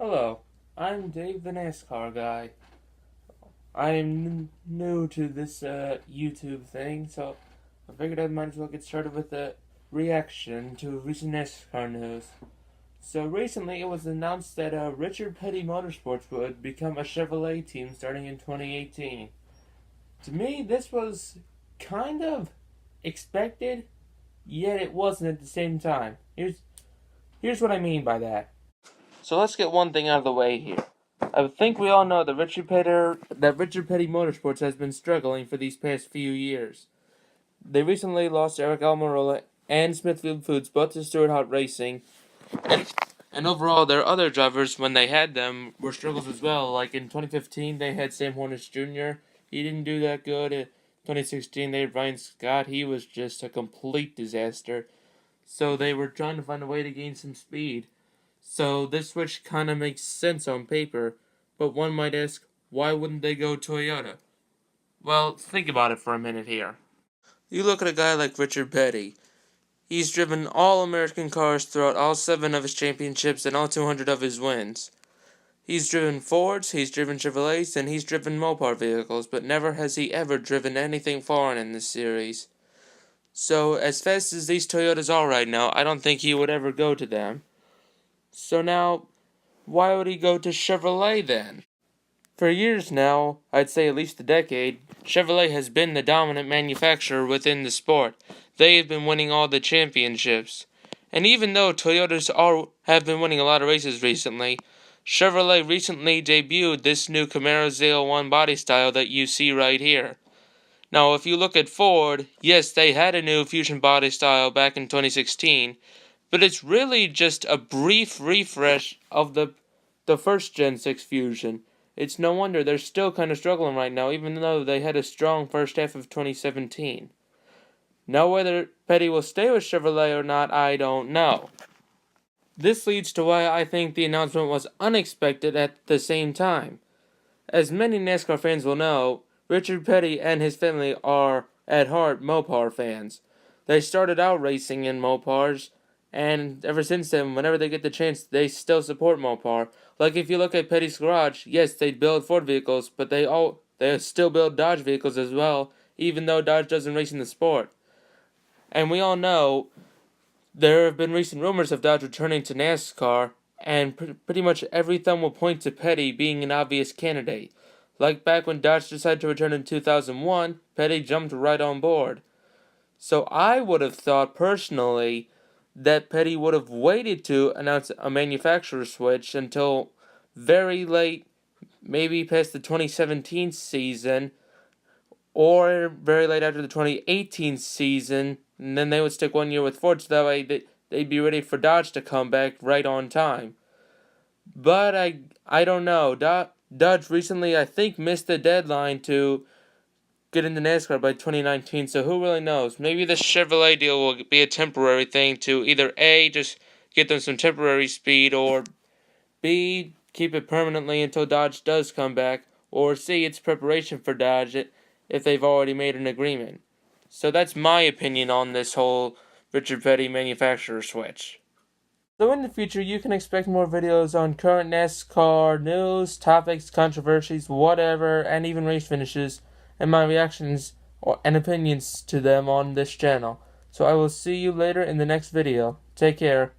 Hello, I'm Dave the NASCAR guy. I'm new to this YouTube thing, so I figured I might as well get started with a reaction to recent NASCAR news. So recently it was announced that Richard Petty Motorsports would become a Chevrolet team starting in 2018. To me, this was kind of expected, yet it wasn't at the same time. Here's what I mean by that. So let's get one thing out of the way here. I think we all know that Richard Petty Motorsports has been struggling for these past few years. They recently lost Eric Almirola and Smithfield Foods, both to Stewart Hart Racing, and overall their other drivers, when they had them, were struggles as well. Like in 2015, they had Sam Hornish Jr. He didn't do that good. In 2016, they had Ryan Scott. He was just a complete disaster. So they were trying to find a way to gain some speed. So this switch kind of makes sense on paper, but one might ask, why wouldn't they go Toyota? Well, think about it for a minute here. You look at a guy like Richard Petty. He's driven all American cars throughout all 7 of his championships and all 200 of his wins. He's driven Fords, he's driven Chevrolets, and he's driven Mopar vehicles, but never has he ever driven anything foreign in this series. So, as fast as these Toyotas are right now, I don't think he would ever go to them. So now, why would he go to Chevrolet then? For years now, I'd say at least a decade, Chevrolet has been the dominant manufacturer within the sport. They have been winning all the championships. And even though have been winning a lot of races recently, Chevrolet recently debuted this new Camaro ZL1 body style that you see right here. Now, if you look at Ford, yes, they had a new Fusion body style back in 2016, but it's really just a brief refresh of the first Gen 6 Fusion. It's no wonder they're still kind of struggling right now, even though they had a strong first half of 2017. Now, whether Petty will stay with Chevrolet or not, I don't know. This leads to why I think the announcement was unexpected at the same time. As many NASCAR fans will know, Richard Petty and his family are, at heart, Mopar fans. They started out racing in Mopars, and ever since then, whenever they get the chance, they still support Mopar. Like if you look at Petty's garage, yes, they build Ford vehicles, but they still build Dodge vehicles as well, even though Dodge doesn't race in the sport. And we all know there have been recent rumors of Dodge returning to NASCAR, and pretty much every thumb will point to Petty being an obvious candidate. Like back when Dodge decided to return in 2001, Petty jumped right on board. So I would have thought personally that Petty would have waited to announce a manufacturer switch until very late, maybe past the 2017 season, or very late after the 2018 season, and then they would stick 1 year with Ford, so that way they'd be ready for Dodge to come back right on time. But I don't know. Dodge recently, I think, missed the deadline to get into NASCAR by 2019, so who really knows? Maybe this Chevrolet deal will be a temporary thing to either A, just get them some temporary speed, or B, keep it permanently until Dodge does come back, or C, it's preparation for Dodge if they've already made an agreement. So that's my opinion on this whole Richard Petty manufacturer switch. So in the future, you can expect more videos on current NASCAR news, topics, controversies, whatever, and even race finishes, and my reactions and opinions to them on this channel. So I will see you later in the next video. Take care.